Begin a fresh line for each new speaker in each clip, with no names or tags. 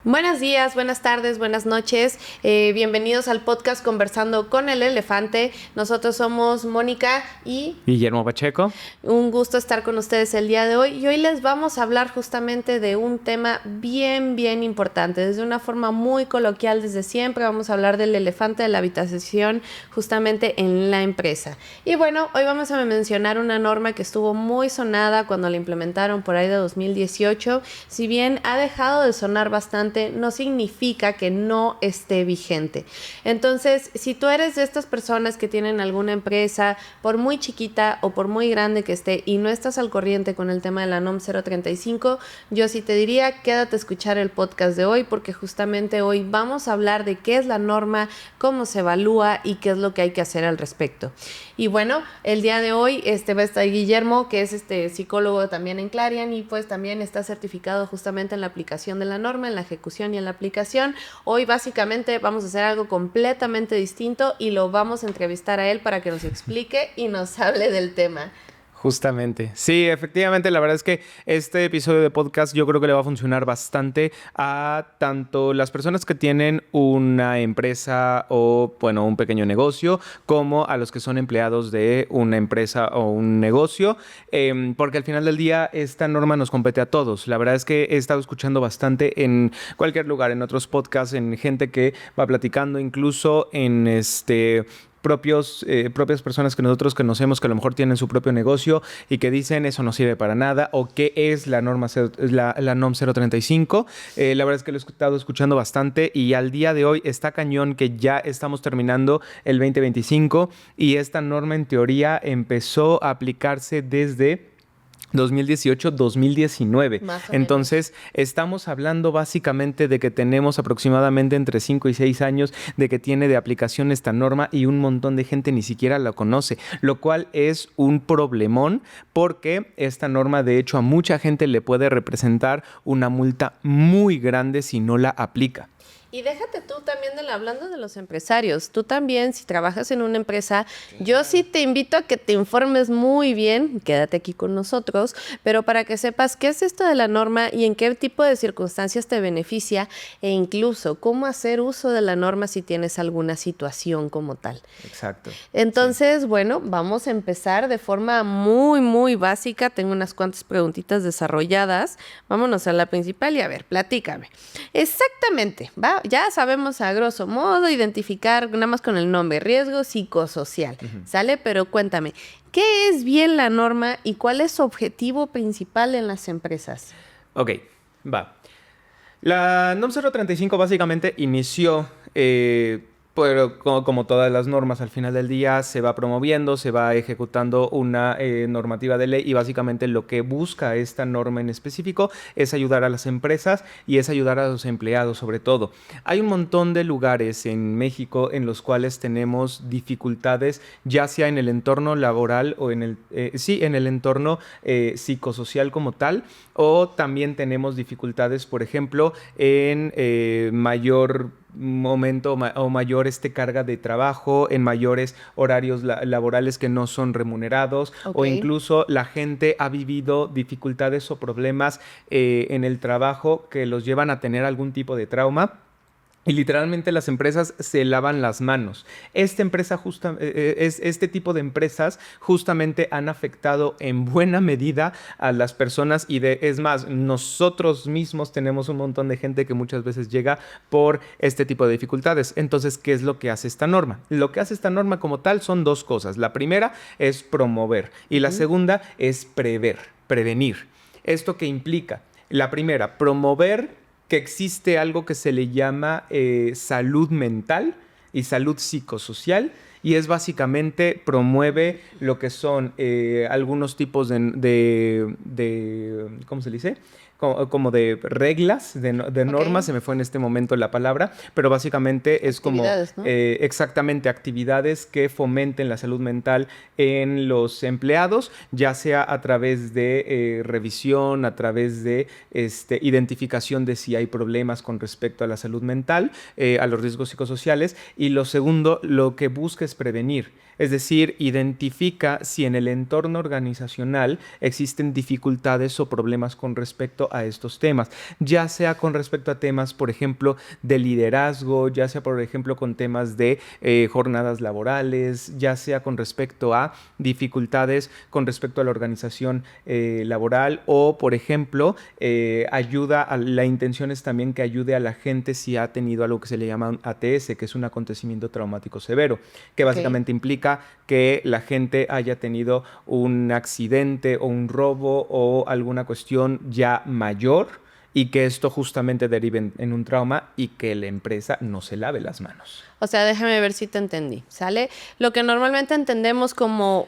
Buenos días, buenas tardes, buenas noches. Bienvenidos al podcast Conversando con el Elefante. Nosotros somos Mónica y
Guillermo Pacheco.
Un gusto estar con ustedes el día de hoy. Y hoy les vamos a hablar justamente de un tema bien importante. Desde una forma muy coloquial, desde siempre, vamos a hablar del elefante de la habitación justamente en la empresa. Y bueno, hoy vamos a mencionar una norma que estuvo muy sonada cuando la implementaron por ahí de 2018. Si bien ha dejado de sonar bastante, no significa que no esté vigente. Entonces, si tú eres de estas personas que tienen alguna empresa, por muy chiquita o por muy grande que esté, y no estás al corriente con el tema de la NOM 035, yo sí te diría, quédate a escuchar el podcast de hoy, porque justamente hoy vamos a hablar de qué es la norma, cómo se evalúa y qué es lo que hay que hacer al respecto. Y bueno, el día de hoy va a estar Guillermo, que es psicólogo también en Clarion y pues también está certificado justamente en la aplicación de la norma, en la ejecución y en la aplicación. Hoy básicamente vamos a hacer algo completamente distinto y lo vamos a entrevistar a él para que nos explique y nos hable del tema.
Justamente. Sí, efectivamente, la verdad es que este episodio de podcast yo creo que le va a funcionar bastante a tanto las personas que tienen una empresa o, bueno, un pequeño negocio, como a los que son empleados de una empresa o un negocio, porque al final del día esta norma nos compete a todos. La verdad es que he estado escuchando bastante en cualquier lugar, en otros podcasts, en gente que va platicando, incluso en propias personas que nosotros conocemos que a lo mejor tienen su propio negocio y que dicen eso no sirve para nada o qué es la norma la NOM 035. La verdad es que lo he estado escuchando bastante y al día de hoy está cañón que ya estamos terminando el 2025 y esta norma en teoría empezó a aplicarse desde 2018-2019. Entonces, estamos hablando básicamente de que tenemos aproximadamente entre 5 y 6 años de que tiene de aplicación esta norma y un montón de gente ni siquiera la conoce, lo cual es un problemón porque esta norma de hecho a mucha gente le puede representar una multa muy grande si no la aplica.
Y déjate tú también hablando de los empresarios. Tú también, si trabajas en una empresa, yo sí te invito a que te informes muy bien, quédate aquí con nosotros, pero para que sepas qué es esto de la norma y en qué tipo de circunstancias te beneficia e incluso cómo hacer uso de la norma si tienes alguna situación como tal.
Exacto.
Entonces, bueno, vamos a empezar de forma muy básica. Tengo unas cuantas preguntitas desarrolladas. Vámonos a la principal y a ver, platícame. Exactamente, ¿va? Ya sabemos a grosso modo identificar nada más con el nombre, riesgo psicosocial, ¿sale? Pero cuéntame, ¿qué es bien la norma y cuál es su objetivo principal en las empresas?
Ok, va. La NOM 035 básicamente inició, pero como todas las normas, al final del día se va promoviendo, se va ejecutando una normativa de ley y básicamente lo que busca esta norma en específico es ayudar a las empresas y es ayudar a los empleados sobre todo. Hay un montón de lugares en México en los cuales tenemos dificultades, ya sea en el entorno laboral o en el entorno psicosocial como tal, o también tenemos dificultades, por ejemplo, en mayor momento o mayor carga de trabajo, en mayores horarios laborales que no son remunerados, o incluso la gente ha vivido dificultades o problemas en el trabajo que los llevan a tener algún tipo de trauma. Y literalmente las empresas se lavan las manos. Este tipo de empresas justamente han afectado en buena medida a las personas es más, nosotros mismos tenemos un montón de gente que muchas veces llega por este tipo de dificultades. Entonces, ¿qué es lo que hace esta norma? Lo que hace esta norma como tal son dos cosas. La primera es promover y la segunda es prevenir. ¿Esto qué implica? La primera, promover que existe algo que se le llama salud mental y salud psicosocial, y es básicamente promueve lo que son algunos tipos de ¿cómo se dice? Como de reglas, de normas, se me fue en este momento la palabra, pero básicamente es como
¿no?
Exactamente actividades que fomenten la salud mental en los empleados, ya sea a través de revisión, a través de identificación de si hay problemas con respecto a la salud mental, a los riesgos psicosociales, y lo segundo, lo que busca es prevenir. Es decir, identifica si en el entorno organizacional existen dificultades o problemas con respecto a estos temas, ya sea con respecto a temas, por ejemplo, de liderazgo, ya sea, por ejemplo, con temas de jornadas laborales, ya sea con respecto a dificultades con respecto a la organización laboral o, por ejemplo, la intención es también que ayude a la gente si ha tenido algo que se le llama un ATS, que es un acontecimiento traumático severo, que básicamente implica que la gente haya tenido un accidente o un robo o alguna cuestión ya mayor y que esto justamente derive en un trauma y que la empresa no se lave las manos.
O sea, déjame ver si te entendí, ¿sale? Lo que normalmente entendemos como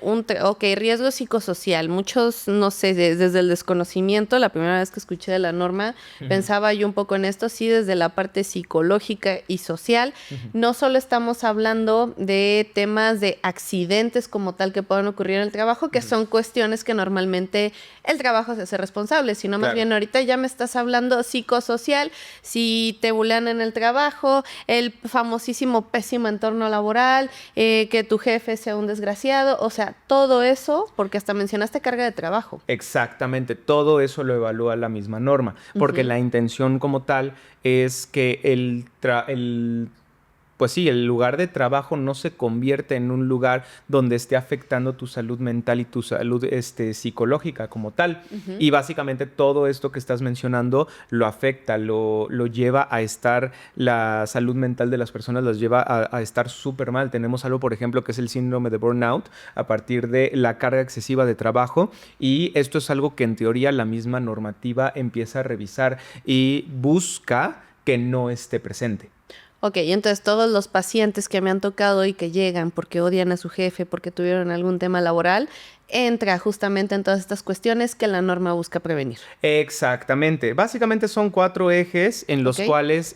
riesgo psicosocial. Muchos, no sé, desde el desconocimiento, la primera vez que escuché de la norma, pensaba yo un poco en esto, sí, desde la parte psicológica y social. No solo estamos hablando de temas de accidentes como tal que puedan ocurrir en el trabajo, que son cuestiones que normalmente el trabajo se hace responsable, sino más bien ahorita ya me estás hablando psicosocial, si te bulean en el trabajo, el famosísimo pésimo entorno laboral, que tu jefe sea un desgraciado, o sea, todo eso, porque hasta mencionaste carga de trabajo.
Exactamente, todo eso lo evalúa la misma norma, porque la intención como tal es que pues sí, el lugar de trabajo no se convierte en un lugar donde esté afectando tu salud mental y tu salud psicológica como tal. Y básicamente todo esto que estás mencionando lo afecta, lo lleva a estar, la salud mental de las personas las lleva a estar súper mal. Tenemos algo, por ejemplo, que es el síndrome de burnout a partir de la carga excesiva de trabajo, y esto es algo que en teoría la misma normativa empieza a revisar y busca que no esté presente.
Ok, entonces todos los pacientes que me han tocado y que llegan porque odian a su jefe, porque tuvieron algún tema laboral, entra justamente en todas estas cuestiones que la norma busca prevenir.
Exactamente. Básicamente son 4 ejes en los cuales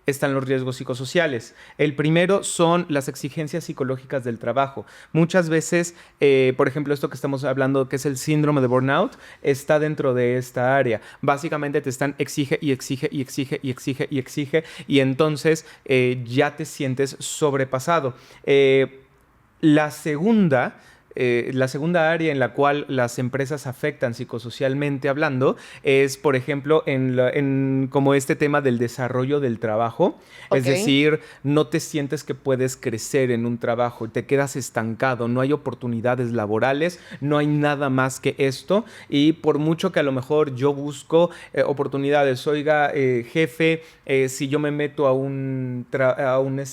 están los riesgos psicosociales. El primero son las exigencias psicológicas del trabajo. Muchas veces, por ejemplo, esto que estamos hablando, que es el síndrome de burnout, está dentro de esta área. Básicamente te están exige y exige y exige y exige y exige, y entonces ya te sientes sobrepasado. La segunda área en la cual las empresas afectan psicosocialmente hablando es, por ejemplo, como este tema del desarrollo del trabajo. Es decir, no te sientes que puedes crecer en un trabajo, te quedas estancado, no hay oportunidades laborales, no hay nada más que esto, y por mucho que a lo mejor yo busco oportunidades, oiga, jefe, si yo me meto a un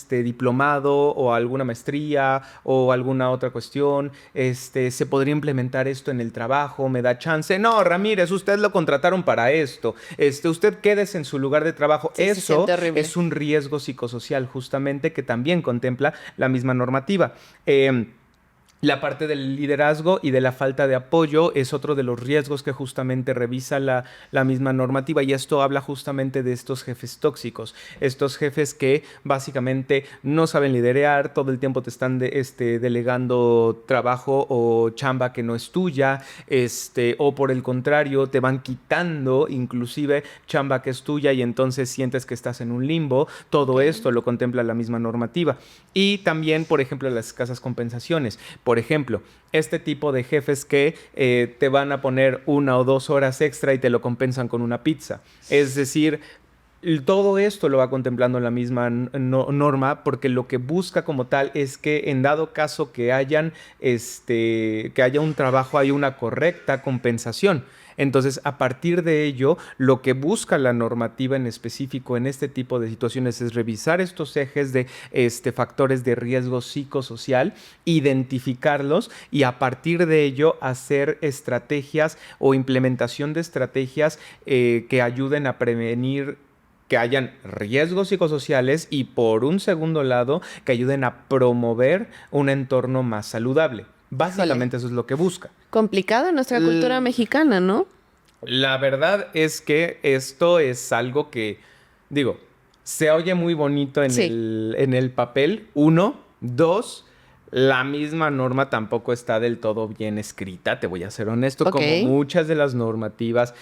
diplomado o a alguna maestría o alguna otra cuestión, se podría implementar esto en el trabajo, me da chance. No, Ramírez, usted lo contrataron para esto. Usted quédese en su lugar de trabajo.
Sí,
eso es un riesgo psicosocial justamente que también contempla la misma normativa. La parte del liderazgo y de la falta de apoyo es otro de los riesgos que justamente revisa la misma normativa, y esto habla justamente de estos jefes tóxicos, estos jefes que básicamente no saben liderar, todo el tiempo te están delegando trabajo o chamba que no es tuya, o por el contrario te van quitando inclusive chamba que es tuya, y entonces sientes que estás en un limbo. Todo esto lo contempla la misma normativa. Y también, por ejemplo, las escasas compensaciones. Por ejemplo, este tipo de jefes que te van a poner 1 o 2 horas extra y te lo compensan con una pizza. Es decir, todo esto lo va contemplando la misma norma, porque lo que busca como tal es que en dado caso que haya un trabajo, hay una correcta compensación. Entonces, a partir de ello, lo que busca la normativa en específico en este tipo de situaciones es revisar estos ejes de factores de riesgo psicosocial, identificarlos y a partir de ello hacer estrategias o implementación de estrategias que ayuden a prevenir que hayan riesgos psicosociales y, por un segundo lado, que ayuden a promover un entorno más saludable. Básicamente eso es lo que busca.
Complicado en nuestra cultura mexicana, ¿no?
La verdad es que esto es algo que, digo, se oye muy bonito en el papel. 1, 2, la misma norma tampoco está del todo bien escrita, te voy a ser honesto, como muchas de las normativas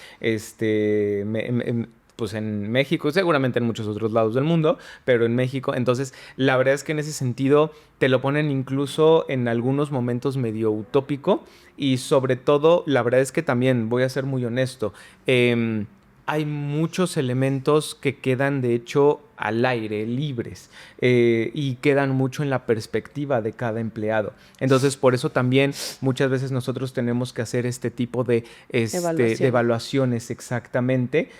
pues en México, seguramente en muchos otros lados del mundo, pero en México. Entonces, la verdad es que en ese sentido te lo ponen incluso en algunos momentos medio utópico y sobre todo, la verdad es que también, voy a ser muy honesto, hay muchos elementos que quedan de hecho al aire, libres, y quedan mucho en la perspectiva de cada empleado. Entonces, por eso también muchas veces nosotros tenemos que hacer este tipo de evaluaciones exactamente,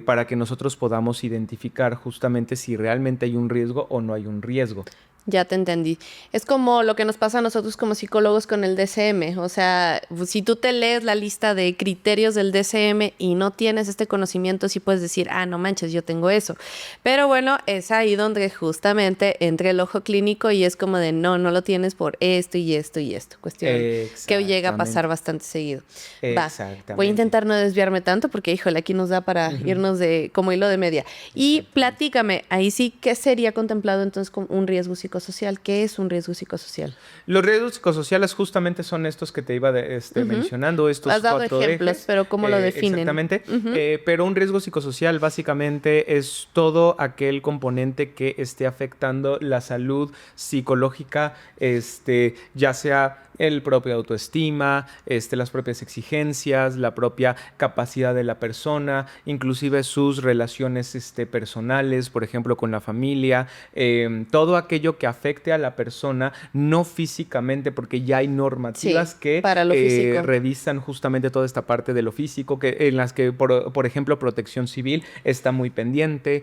para que nosotros podamos identificar justamente si realmente hay un riesgo o no hay un riesgo.
Ya te entendí. Es como lo que nos pasa a nosotros como psicólogos con el DSM. O sea, si tú te lees la lista de criterios del DSM y no tienes este conocimiento, sí puedes decir, ah, no manches, yo tengo eso. Pero bueno, es ahí donde justamente entra el ojo clínico y es como de, no, no lo tienes por esto y esto y esto. Cuestión que llega a pasar bastante seguido. Va, voy a intentar no desviarme tanto porque, híjole, aquí nos da para irnos de como hilo de media. Y platícame, ahí sí, ¿qué sería contemplado entonces como un riesgo psicosocial? ¿Qué es un riesgo psicosocial?
Los riesgos psicosociales justamente son estos que te iba mencionando, estos
Has dado
4
ejemplos,
ejes.
pero ¿cómo lo definen?
Exactamente. Pero un riesgo psicosocial básicamente es todo aquel componente que esté afectando la salud psicológica, ya sea el propio autoestima, las propias exigencias, la propia capacidad de la persona, inclusive sus relaciones personales, por ejemplo, con la familia, todo aquello que afecte a la persona, no físicamente, porque ya hay normativas que
para lo físico.
revisan justamente toda esta parte de lo físico, en las que, por ejemplo, Protección Civil está muy pendiente,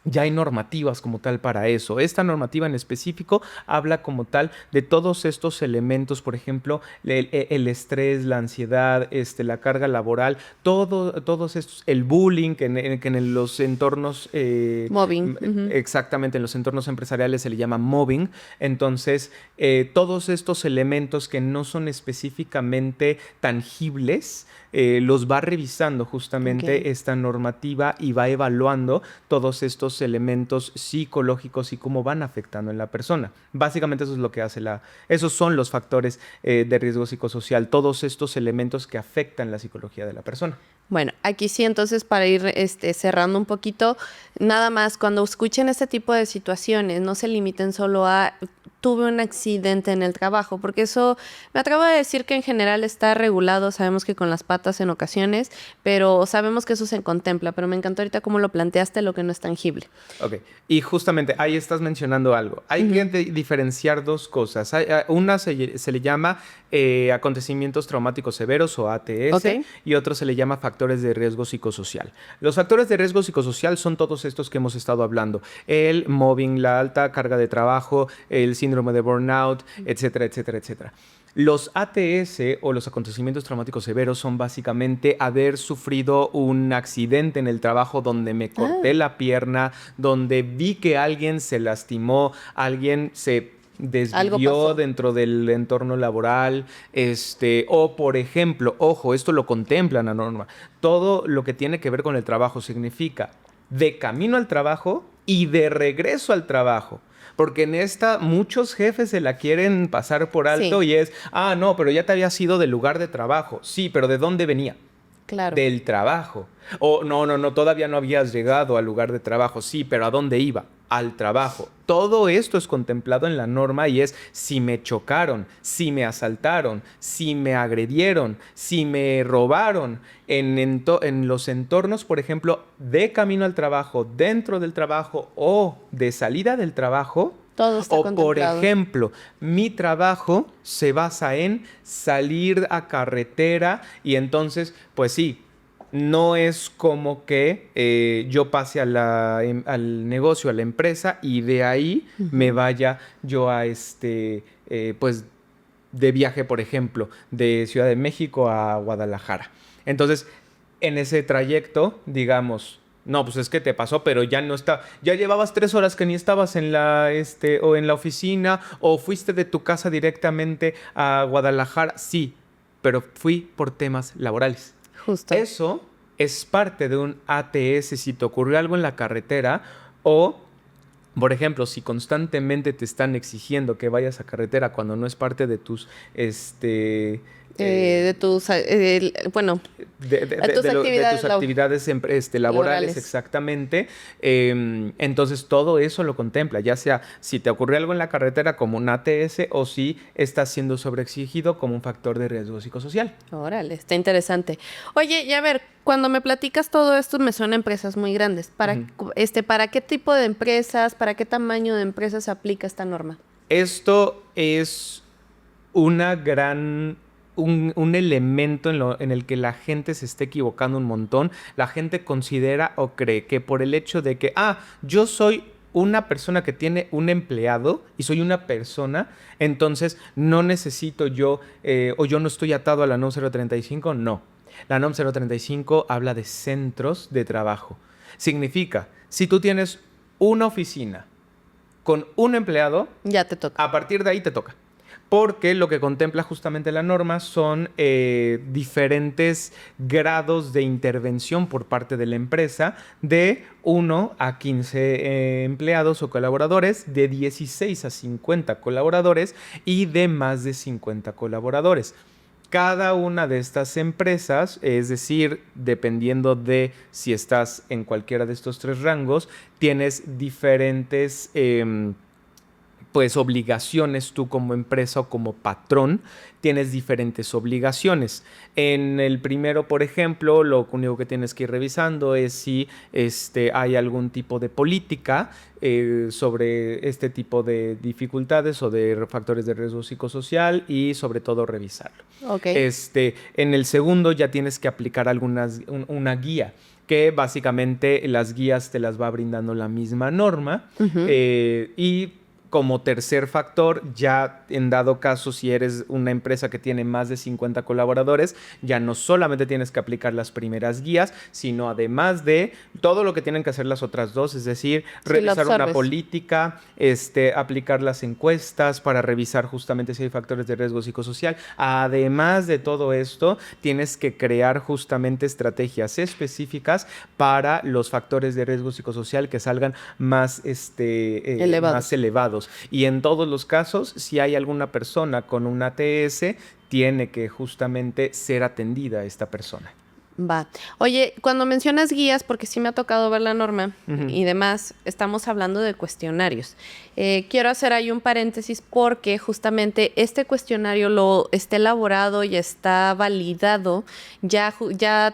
ya hay normativas como tal para eso. Esta normativa en específico habla como tal de todos estos elementos, por ejemplo, el estrés, la ansiedad, la carga laboral, todos estos, el bullying, que en los entornos...
Mobbing.
Exactamente, en los entornos empresariales se le llama mobbing. Entonces, todos estos elementos que no son específicamente tangibles, los va revisando justamente esta normativa y va evaluando todos estos elementos psicológicos y cómo van afectando en la persona. Básicamente eso es lo que hace esos son los factores de riesgo psicosocial, todos estos elementos que afectan la psicología de la persona.
Bueno, aquí sí, entonces para ir cerrando un poquito, nada más, cuando escuchen este tipo de situaciones, no se limiten solo a tuve un accidente en el trabajo, porque eso me atrevo a decir que en general está regulado, sabemos que con las patas en ocasiones, pero sabemos que eso se contempla, pero me encantó ahorita cómo lo planteaste, lo que no es tangible.
Ok, y justamente ahí estás mencionando algo. Hay que diferenciar dos cosas. Una se le llama acontecimientos traumáticos severos o ATS, y otro se le llama factores de riesgo psicosocial. Los factores de riesgo psicosocial son todos estos que hemos estado hablando. El mobbing, la alta carga de trabajo, el síndrome de burnout, etcétera, etcétera, etcétera. Los ATS o los acontecimientos traumáticos severos son básicamente haber sufrido un accidente en el trabajo donde me corté la pierna, donde vi que alguien se lastimó, alguien se desvivió dentro del entorno laboral, o por ejemplo, ojo, esto lo contempla la norma, todo lo que tiene que ver con el trabajo significa de camino al trabajo y de regreso al trabajo. Porque en esta muchos jefes se la quieren pasar por alto y es, no, pero ya te habías ido del lugar de trabajo. Sí, pero ¿de dónde venía?
Claro.
Del trabajo. O no, todavía no habías llegado al lugar de trabajo. Sí, pero ¿a dónde iba? Al trabajo. Todo esto es contemplado en la norma y es si me chocaron, si me asaltaron, si me agredieron, si me robaron en los entornos, por ejemplo, de camino al trabajo, dentro del trabajo o de salida del trabajo.
Todo está contemplado.
Por ejemplo, mi trabajo se basa en salir a carretera y entonces, pues sí, no es como que yo pase al negocio, a la empresa y de ahí me vaya yo a pues de viaje, por ejemplo, de Ciudad de México a Guadalajara. Entonces, en ese trayecto, digamos, no, pues es que te pasó, pero ya no está. Ya llevabas 3 horas que ni estabas en o en la oficina, o fuiste de tu casa directamente a Guadalajara. Sí, pero fui por temas laborales.
Justo.
Eso es parte de un ATS si te ocurrió algo en la carretera o, por ejemplo, si constantemente te están exigiendo que vayas a carretera cuando no es parte de tus
de tus, bueno, de tus
actividades laborales, exactamente. Entonces, todo eso lo contempla, ya sea si te ocurrió algo en la carretera como un ATS o si estás siendo sobreexigido como un factor de riesgo psicosocial.
Órale, está interesante. Oye, y a ver, cuando me platicas todo esto, me suenan empresas muy grandes. ¿Para qué tipo de empresas, para qué tamaño de empresas se aplica esta norma?
Esto es una gran... Un elemento en el que la gente se está equivocando un montón. La gente considera o cree que por el hecho de que, yo soy una persona que tiene un empleado y soy una persona, entonces no necesito yo, o yo no estoy atado a la NOM 035. No. La NOM 035 habla de centros de trabajo. Significa, si tú tienes una oficina con un empleado,
ya te toca.
A partir de ahí te toca. Porque lo que contempla justamente la norma son diferentes grados de intervención por parte de la empresa, de 1 a 15 empleados o colaboradores, de 16 a 50 colaboradores y de más de 50 colaboradores. Cada una de estas empresas, es decir, dependiendo de si estás en cualquiera de estos 3 rangos, tienes diferentes pues obligaciones. Tú como empresa o como patrón tienes diferentes obligaciones. En el primero, por ejemplo, lo único que tienes que ir revisando es si hay algún tipo de política sobre este tipo de dificultades o de factores de riesgo psicosocial y sobre todo revisarlo.
Okay.
En el segundo ya tienes que aplicar una guía, que básicamente las guías te las va brindando la misma norma. Y como tercer factor, ya en dado caso, si eres una empresa que tiene más de 50 colaboradores, ya no solamente tienes que aplicar las primeras guías, sino además de todo lo que tienen que hacer las otras 2, es decir, revisar una política, aplicar las encuestas para revisar justamente si hay factores de riesgo psicosocial. Además de todo esto, tienes que crear justamente estrategias específicas para los factores de riesgo psicosocial que salgan más elevados. Y en todos los casos, si hay alguna persona con un ATS, tiene que justamente ser atendida esta persona.
Va. Oye, cuando mencionas guías, porque sí me ha tocado ver la norma y demás, estamos hablando de cuestionarios. Quiero hacer ahí un paréntesis porque justamente este cuestionario está elaborado y está validado, ya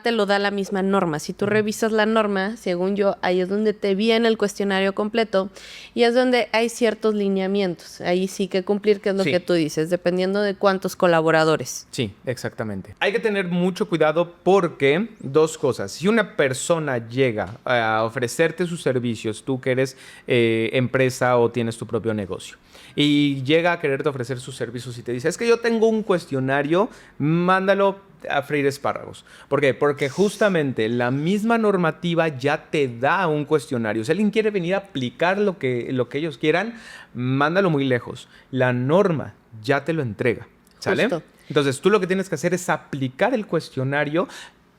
te lo da la misma norma. Si tú revisas la norma, según yo, ahí es donde te viene el cuestionario completo y es donde hay ciertos lineamientos. Ahí sí que cumplir, que es lo que tú dices, dependiendo de cuántos colaboradores.
Sí, exactamente. Hay que tener mucho cuidado porque 2 cosas. Si una persona llega a ofrecerte sus servicios, tú que eres empresa o tienes tu propio negocio, y llega a quererte ofrecer sus servicios y te dice, es que yo tengo un cuestionario, mándalo a freír espárragos. ¿Por qué? Porque justamente la misma normativa ya te da un cuestionario. Si alguien quiere venir a aplicar lo que ellos quieran, mándalo muy lejos. La norma ya te lo entrega. ¿Sale?
Justo.
Entonces, tú lo que tienes que hacer es aplicar el cuestionario.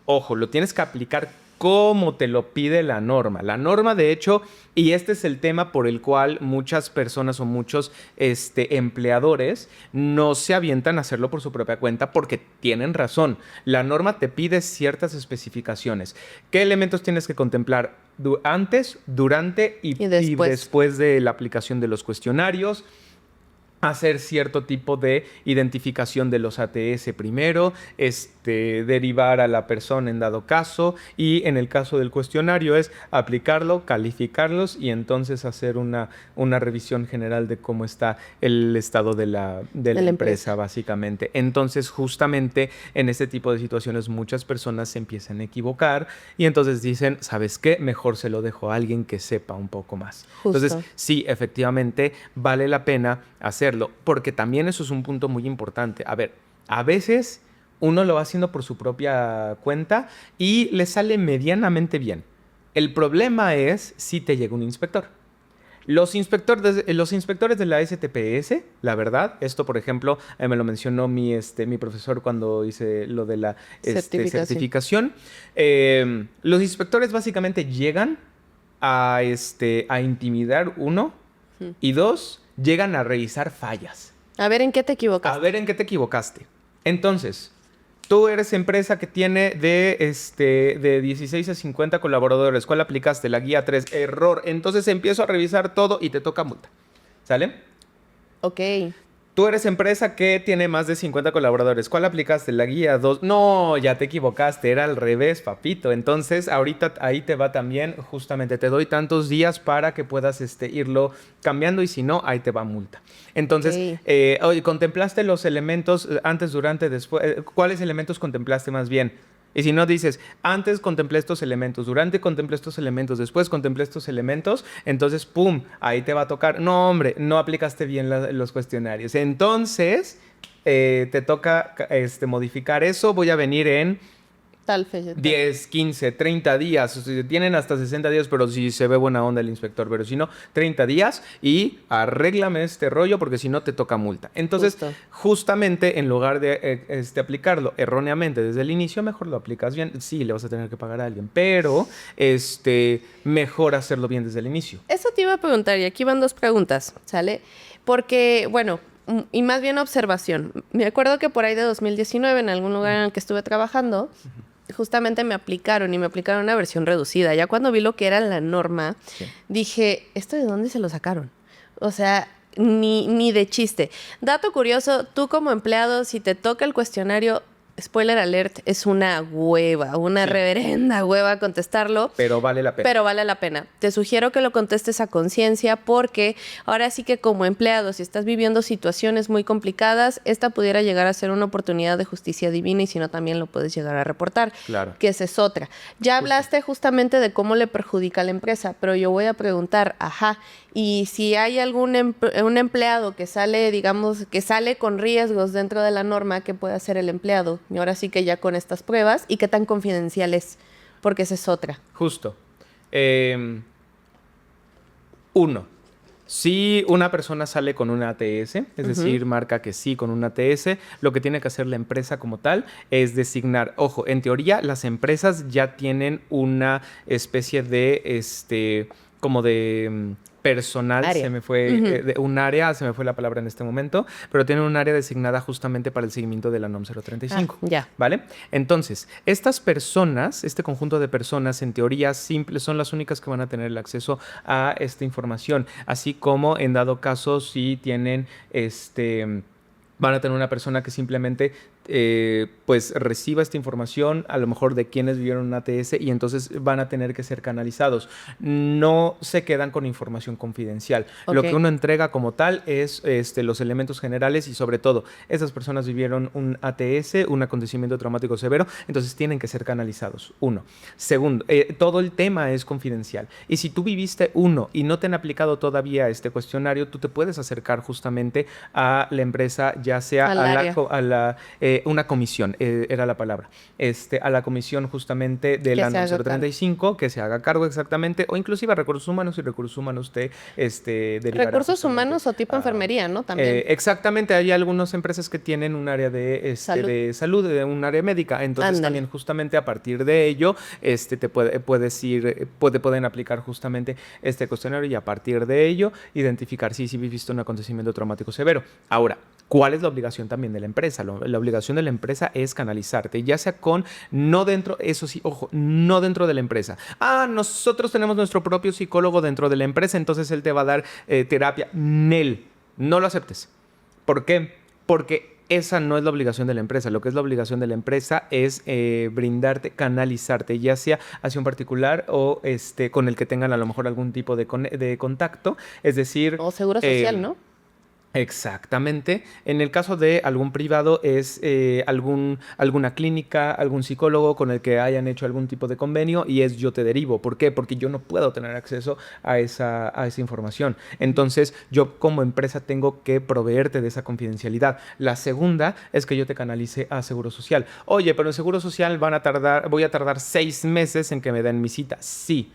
Ojo, lo tienes que aplicar como te lo pide la norma. La norma, de hecho, y este es el tema por el cual muchas personas o muchos empleadores no se avientan a hacerlo por su propia cuenta, porque tienen razón. La norma te pide ciertas especificaciones. ¿Qué elementos tienes que contemplar antes, durante y después de la aplicación de los cuestionarios? Hacer cierto tipo de identificación de los ATS primero, derivar a la persona en dado caso, y en el caso del cuestionario es aplicarlo, calificarlos y entonces hacer una revisión general de cómo está el estado de la empresa, básicamente. Entonces, justamente en este tipo de situaciones muchas personas se empiezan a equivocar y entonces dicen, ¿sabes qué? Mejor se lo dejo a alguien que sepa un poco más.
Justo.
Entonces, sí, efectivamente, vale la pena hacerlo, porque también eso es un punto muy importante. A ver, a veces uno lo va haciendo por su propia cuenta y le sale medianamente bien. El problema es si te llega un inspector. Los inspectores de la STPS, la verdad, esto por ejemplo, me lo mencionó mi profesor cuando hice lo de la certificación. Los inspectores básicamente llegan a intimidar, 1, y 2, llegan a revisar fallas.
A ver en qué te equivocaste.
A ver en qué te equivocaste. Entonces, tú eres empresa que tiene de 16 a 50 colaboradores. ¿Cuál aplicaste? La guía 3. Error. Entonces empiezo a revisar todo y te toca multa. ¿Sale?
Ok.
Tú eres empresa que tiene más de 50 colaboradores. ¿Cuál aplicaste? La guía 2. No, ya te equivocaste. Era al revés, papito. Entonces, ahorita ahí te va también. Justamente te doy tantos días para que puedas irlo cambiando y si no, ahí te va multa. Entonces,
Ok.
oye, ¿contemplaste los elementos antes, durante, después? ¿Cuáles elementos contemplaste más bien? Y si no dices, antes contemplé estos elementos, durante contemplé estos elementos, después contemplé estos elementos, entonces, ¡pum!, ahí te va a tocar. No, hombre, no aplicaste bien los cuestionarios. Entonces, te toca modificar eso. Voy a venir en
Tal fecha.
10, 15, 30 días. O sea, tienen hasta 60 días, pero si se ve buena onda el inspector. Pero si no, 30 días y arréglame este rollo porque si no te toca multa. Entonces,
Justo.
justamente en lugar de aplicarlo erróneamente desde el inicio, mejor lo aplicas bien. Sí, le vas a tener que pagar a alguien, pero mejor hacerlo bien desde el inicio.
Eso te iba a preguntar y aquí van dos preguntas, ¿sale? Porque, bueno, y más bien observación. Me acuerdo que por ahí de 2019, en algún lugar en el que estuve trabajando, justamente me aplicaron una versión reducida. Ya cuando vi lo que era la norma,
Sí.
dije, ¿esto de dónde se lo sacaron? O sea, ni de chiste. Dato curioso, tú como empleado, si te toca el cuestionario, spoiler alert, es una hueva, una
Sí.
reverenda hueva contestarlo.
Pero vale la pena.
Pero vale la pena. Te sugiero que lo contestes a conciencia porque ahora sí que como empleado, si estás viviendo situaciones muy complicadas, esta pudiera llegar a ser una oportunidad de justicia divina y si no también lo puedes llegar a reportar.
Claro.
Que esa es otra. Ya hablaste justamente de cómo le perjudica a la empresa, pero yo voy a preguntar, y si hay un empleado que sale, digamos, que sale con riesgos dentro de la norma, ¿qué puede hacer el empleado? Y ahora sí que ya con estas pruebas, ¿y qué tan confidencial es? Porque esa es otra.
Justo. Uno, si una persona sale con una ATS, es decir, marca que sí con una ATS, lo que tiene que hacer la empresa como tal es designar, ojo, en teoría las empresas ya tienen una especie de, como de personal,
Área.
se me fue, un área, se me fue la palabra en este momento, pero tienen un área designada justamente para el seguimiento de la NOM 035.
Ya.
¿Vale? Entonces, estas personas, este conjunto de personas, en teoría simples, son las únicas que van a tener el acceso a esta información, así como en dado caso si tienen van a tener una persona que simplemente pues reciba esta información, a lo mejor de quienes vivieron un ATS y entonces van a tener que ser canalizados. No se quedan con información confidencial.
Ok.
Lo que uno entrega como tal es los elementos generales y sobre todo, esas personas vivieron un ATS, un acontecimiento traumático severo, entonces tienen que ser canalizados. Uno. Segundo, todo el tema es confidencial. Y si tú viviste uno y no te han aplicado todavía este cuestionario, tú te puedes acercar justamente a la empresa, ya sea
Al área.
una comisión, era la palabra, a la comisión justamente de la NOM 035, que se haga cargo exactamente, o inclusive a recursos humanos, y recursos humanos te derivará.
Recursos humanos o tipo enfermería, ¿no? También.
Exactamente, hay algunas empresas que tienen un área de salud, de un área médica, entonces
Ándale.
también justamente a partir de ello, pueden aplicar justamente este cuestionario y a partir de ello identificar si viviste un acontecimiento traumático severo. Ahora, ¿cuál es la obligación también de la empresa? La obligación de la empresa es canalizarte, ya sea no dentro, eso sí, ojo, no dentro de la empresa. Nosotros tenemos nuestro propio psicólogo dentro de la empresa, entonces él te va a dar terapia. Nel, no lo aceptes. ¿Por qué? Porque esa no es la obligación de la empresa. Lo que es la obligación de la empresa es brindarte, canalizarte, ya sea hacia un particular o con el que tengan a lo mejor algún tipo de contacto. Es decir...
O seguro social, ¿no?
Exactamente. En el caso de algún privado es alguna clínica, algún psicólogo con el que hayan hecho algún tipo de convenio y yo te derivo. ¿Por qué? Porque yo no puedo tener acceso a esa información. Entonces, yo como empresa tengo que proveerte de esa confidencialidad. La segunda es que yo te canalice a Seguro Social. Oye, pero en Seguro Social voy a tardar 6 meses en que me den mi cita. Sí.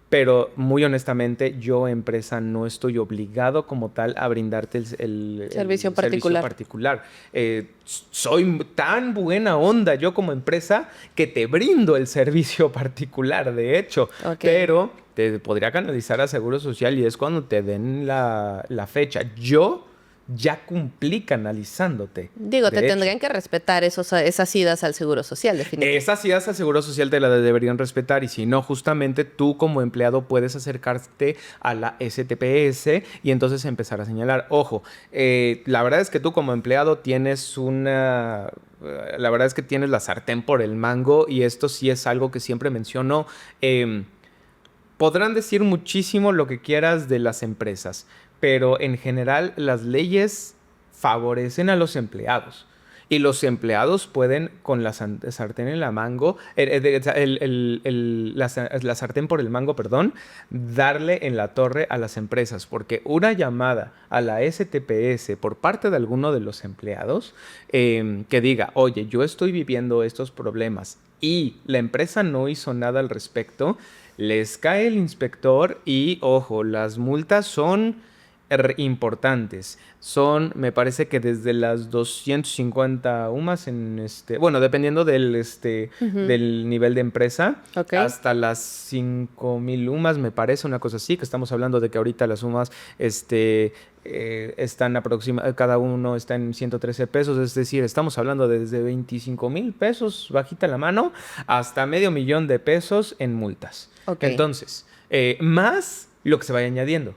Pero muy honestamente, yo, empresa, no estoy obligado como tal a brindarte el
Servicio particular.
Soy tan buena onda yo como empresa que te brindo el servicio particular, de hecho.
Ok.
Pero te podría canalizar a Seguro Social y es cuando te den la fecha. Yo ya cumplí canalizándote.
Digo, te
De
tendrían
hecho,
que respetar esas idas al Seguro Social, definitivamente.
esas ideas al Seguro Social te la deberían respetar y si no, justamente tú como empleado puedes acercarte a la STPS y entonces empezar a señalar. Ojo, la verdad es que tú como empleado tienes la verdad es que tienes la sartén por el mango y esto sí es algo que siempre menciono. Podrán decir muchísimo lo que quieras de las empresas, pero en general las leyes favorecen a los empleados. Y los empleados pueden, con la sartén en la mango, la sartén por el mango, perdón, darle en la torre a las empresas. Porque una llamada a la STPS por parte de alguno de los empleados que diga, oye, yo estoy viviendo estos problemas y la empresa no hizo nada al respecto, les cae el inspector y, ojo, las multas son importantes. Son, me parece que desde las 250 UMAS bueno, dependiendo
Ujú.
del nivel de empresa,
Ok.
hasta las 5000 UMAS, me parece, una cosa así, que estamos hablando de que ahorita las UMAS, están aproximadamente, cada uno está en 113 pesos, es decir, estamos hablando de desde 25,000 pesos, bajita la mano, hasta $500,000 en multas.
Ok.
Entonces, más lo que se vaya añadiendo.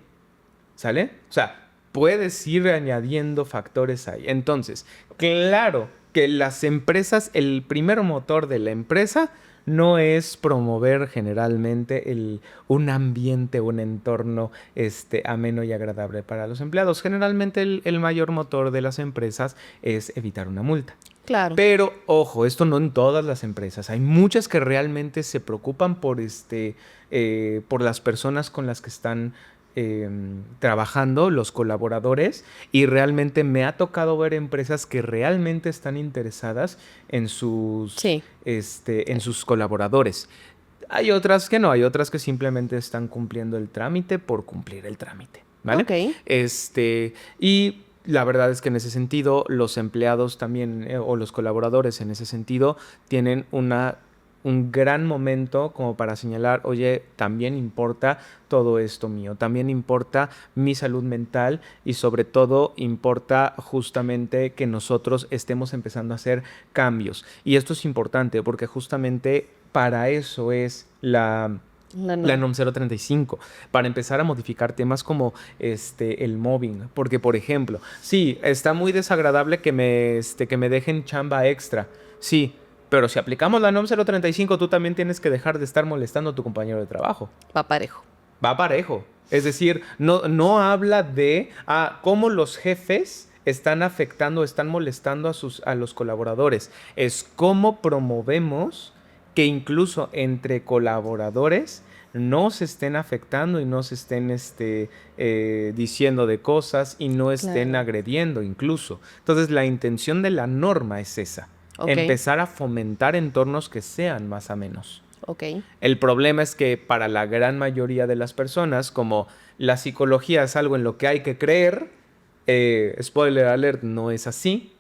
¿Sale? O sea, puedes ir añadiendo factores ahí. Entonces, claro que las empresas, el primer motor de la empresa no es promover generalmente un ambiente, un entorno ameno y agradable para los empleados. Generalmente el mayor motor de las empresas es evitar una multa.
Claro.
Pero, ojo, esto no en todas las empresas. Hay muchas que realmente se preocupan por las personas con las que están trabajando, los colaboradores, y realmente me ha tocado ver empresas que realmente están interesadas
Sí.
en sus colaboradores. Hay otras que no, hay otras que simplemente están cumpliendo el trámite por cumplir el trámite, ¿vale?
Ok.
Y la verdad es que en ese sentido, los empleados también, o los colaboradores en ese sentido, tienen un gran momento como para señalar, oye, también importa todo esto mío, también importa mi salud mental y sobre todo importa justamente que nosotros estemos empezando a hacer cambios. Y esto es importante porque justamente para eso es
La
la
norma.
NOM 035, para empezar a modificar temas como el mobbing. Porque, por ejemplo, sí, está muy desagradable que me dejen chamba extra. Sí, pero si aplicamos la NOM 035, tú también tienes que dejar de estar molestando a tu compañero de trabajo.
Va parejo.
Va parejo. Es decir, no habla de cómo los jefes están afectando, están molestando a los colaboradores. Es cómo promovemos que incluso entre colaboradores no se estén afectando y no se estén diciendo de cosas y no estén
Claro.
agrediendo incluso. Entonces la intención de la norma es esa,
Ok.
empezar a fomentar entornos que sean más amenos.
Ok.
El problema es que para la gran mayoría de las personas, como la psicología es algo en lo que hay que creer, spoiler alert, no es así.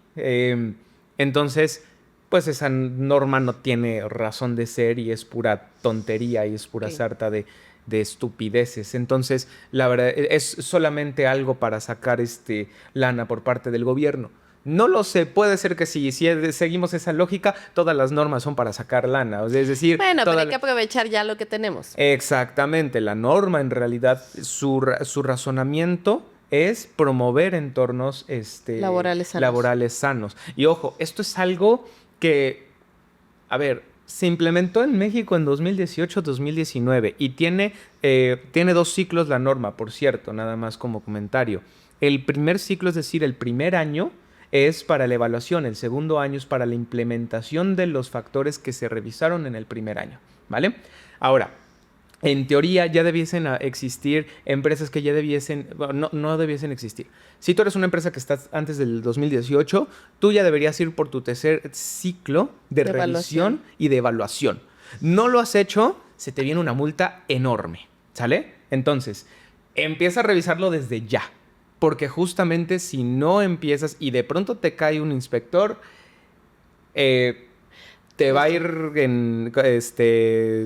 Entonces, pues esa norma no tiene razón de ser y es pura tontería y es pura
Ok.
sarta de estupideces. Entonces, la verdad, es solamente algo para sacar lana por parte del gobierno. No lo sé, puede ser que sí, si seguimos esa lógica, todas las normas son para sacar lana. O sea, es decir,
Bueno, pero hay que aprovechar ya lo que tenemos.
exactamente, la norma en realidad, su razonamiento es promover entornos
Laborales sanos.
laborales sanos. Y ojo, esto es algo que, a ver, se implementó en México en 2018-2019 y tiene 2 ciclos la norma, por cierto, nada más como comentario. El primer ciclo, es decir, el primer año, es para la evaluación, el segundo año es para la implementación de los factores que se revisaron en el primer año, ¿vale? Ahora, en teoría ya debiesen existir empresas que ya debiesen, bueno, no debiesen existir. Si tú eres una empresa que estás antes del 2018, tú ya deberías ir por tu tercer ciclo de
De evaluación.
revisión y de evaluación. No lo has hecho, se te viene una multa enorme, ¿sale? Entonces, empieza a revisarlo desde ya, porque justamente si no empiezas y de pronto te cae un inspector, eh, te va a ir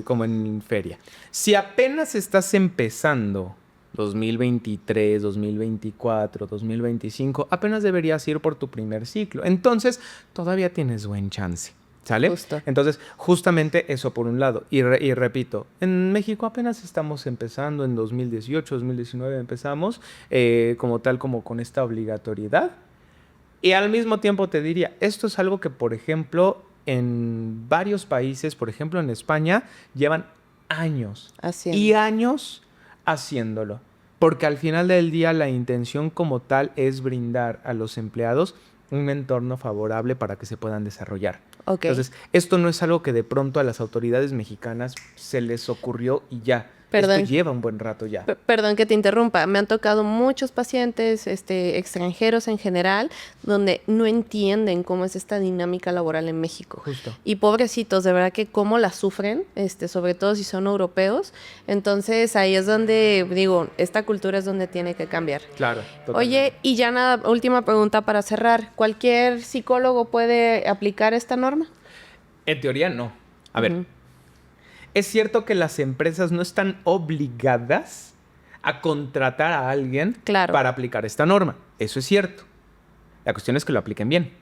como en feria. Si apenas estás empezando, 2023, 2024, 2025, apenas deberías ir por tu primer ciclo. Entonces, todavía tienes buen chance. ¿Sale?
Justo.
Entonces, justamente eso por un lado. Y repito, en México apenas estamos empezando, en 2018, 2019 empezamos como tal, como con esta obligatoriedad. Y al mismo tiempo te diría, esto es algo que, por ejemplo, en varios países, por ejemplo en España, llevan años y años haciéndolo. Porque al final del día la intención como tal es brindar a los empleados un entorno favorable para que se puedan desarrollar.
Okay.
Entonces, esto no es algo que de pronto a las autoridades mexicanas se les ocurrió y ya.
Perdón.
Esto lleva un buen rato ya.
Perdón que te interrumpa. Me han tocado muchos pacientes extranjeros en general donde no entienden cómo es esta dinámica laboral en México.
Justo.
Y pobrecitos, de verdad que cómo la sufren, sobre todo si son europeos. Entonces ahí es donde, digo, esta cultura es donde tiene que cambiar.
Claro.
Totalmente. Oye, y ya nada, última pregunta para cerrar. ¿Cualquier psicólogo puede aplicar esta norma?
En teoría no. A ver. Es cierto que las empresas no están obligadas a contratar a alguien para aplicar esta norma. Eso es cierto. La cuestión es que lo apliquen bien.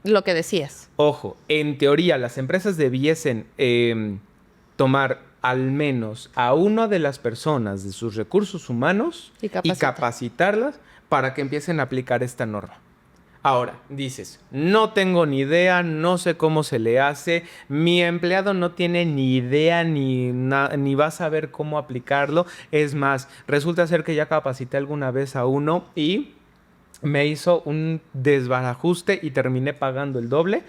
Lo que decías.
Ojo, en teoría las empresas debiesen tomar al menos a una de las personas de sus recursos humanos y capacitarlas para que empiecen a aplicar esta norma. Ahora, dices, no tengo ni idea, no sé cómo se le hace, mi empleado no tiene ni idea ni va a saber cómo aplicarlo. Es más, resulta ser que ya capacité alguna vez a uno y me hizo un desbarajuste y terminé pagando el doble.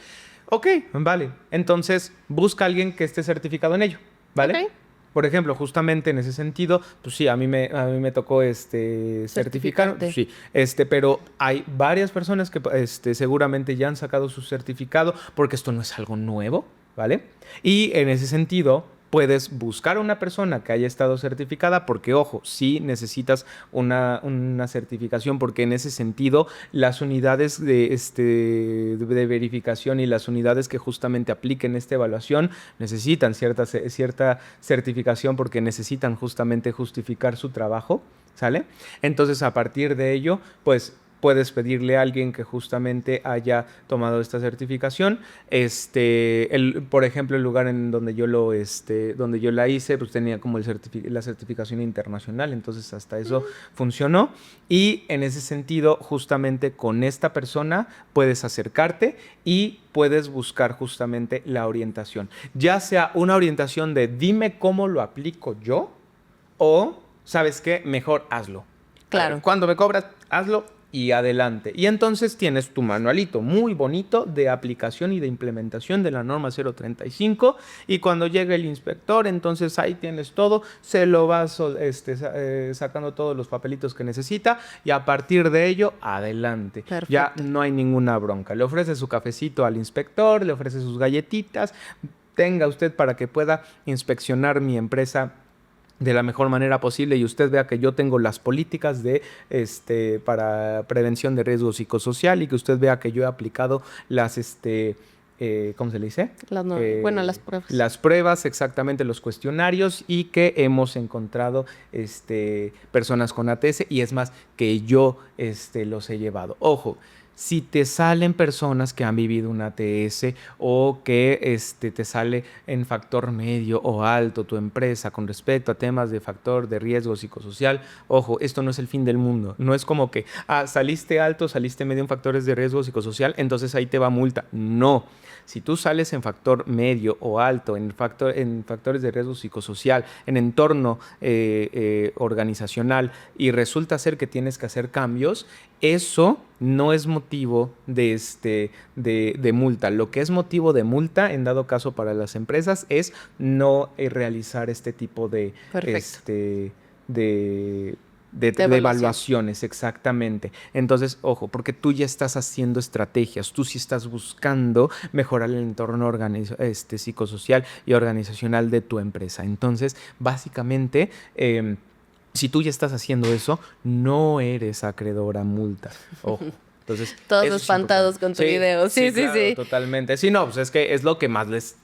Ok, vale. Entonces, busca a alguien que esté certificado en ello, ¿vale? Okay. Por ejemplo, justamente en ese sentido, pues sí, a mí me tocó certificar, pues sí, pero hay varias personas que seguramente ya han sacado su certificado porque esto no es algo nuevo, ¿vale? Y en ese sentido, puedes buscar a una persona que haya estado certificada porque, ojo, sí necesitas una certificación porque en ese sentido las unidades de verificación y las unidades que justamente apliquen esta evaluación necesitan cierta certificación porque necesitan justamente justificar su trabajo, ¿sale? Entonces, a partir de ello, pues puedes pedirle a alguien que justamente haya tomado esta certificación. Por ejemplo, el lugar en donde yo donde yo la hice, pues tenía como la certificación internacional, entonces hasta eso funcionó. Y en ese sentido, justamente con esta persona puedes acercarte y puedes buscar justamente la orientación. Ya sea una orientación de dime cómo lo aplico yo o, ¿sabes qué? Mejor hazlo.
Claro.
Cuando me cobras, hazlo. Y adelante. Y entonces tienes tu manualito muy bonito de aplicación y de implementación de la norma 035 y cuando llegue el inspector, entonces ahí tienes todo, se lo vas sacando todos los papelitos que necesita y a partir de ello, adelante.
Perfecto.
Ya no hay ninguna bronca. Le ofrece su cafecito al inspector, le ofrece sus galletitas, tenga usted para que pueda inspeccionar mi empresa de la mejor manera posible y usted vea que yo tengo las políticas para prevención de riesgo psicosocial y que usted vea que yo he aplicado las ¿cómo se le dice?
Las pruebas.
Las pruebas, exactamente, los cuestionarios y que hemos encontrado personas con ATS y es más que yo los he llevado. Ojo. Si te salen personas que han vivido un ATS o que te sale en factor medio o alto tu empresa con respecto a temas de factor de riesgo psicosocial, ojo, esto no es el fin del mundo. No es como que saliste alto, saliste medio en factores de riesgo psicosocial, entonces ahí te va multa. No. Si tú sales en factor medio o alto, en factores de riesgo psicosocial, en entorno organizacional y resulta ser que tienes que hacer cambios, eso no es motivo de multa. Lo que es motivo de multa, en dado caso para las empresas, es no realizar este tipo de evaluaciones, exactamente. Entonces, ojo, porque tú ya estás haciendo estrategias, tú sí estás buscando mejorar el entorno psicosocial y organizacional de tu empresa. Entonces, básicamente, si tú ya estás haciendo eso, no eres acreedor a multas. Ojo. Entonces,
todos espantados con tu video. Sí,
claro, totalmente. Sí, no, pues es que es lo que más les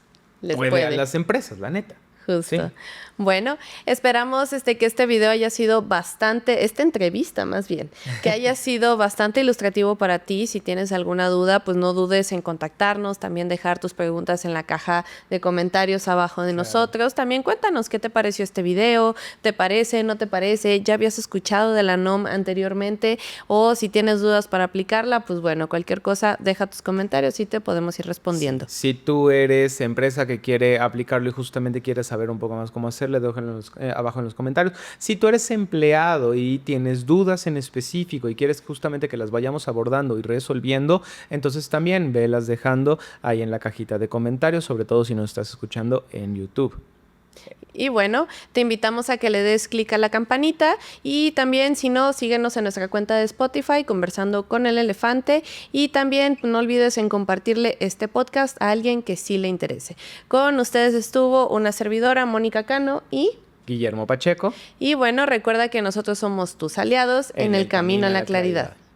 puede a las empresas, la neta.
Justo.
Sí.
Bueno, esperamos que este video haya sido bastante, esta entrevista más bien, que haya sido bastante ilustrativo para ti. Si tienes alguna duda, pues no dudes en contactarnos, también dejar tus preguntas en la caja de comentarios abajo de nosotros. También cuéntanos qué te pareció este video, ¿te parece, no te parece? ¿Ya habías escuchado de la NOM anteriormente? O si tienes dudas para aplicarla, pues bueno, cualquier cosa, deja tus comentarios y te podemos ir respondiendo.
Si tú eres empresa que quiere aplicarlo y justamente quieres saber un poco más cómo hacerlo, déjenlo abajo en los comentarios. Si tú eres empleado y tienes dudas en específico y quieres justamente que las vayamos abordando y resolviendo, entonces también velas dejando ahí en la cajita de comentarios, sobre todo si nos estás escuchando en YouTube.
Y bueno, te invitamos a que le des clic a la campanita y también, si no, síguenos en nuestra cuenta de Spotify, Conversando con el Elefante, y también no olvides en compartirle este podcast a alguien que sí le interese. Con ustedes estuvo una servidora, Mónica Cano y
Guillermo Pacheco.
bueno, recuerda que nosotros somos tus aliados en el camino a la claridad.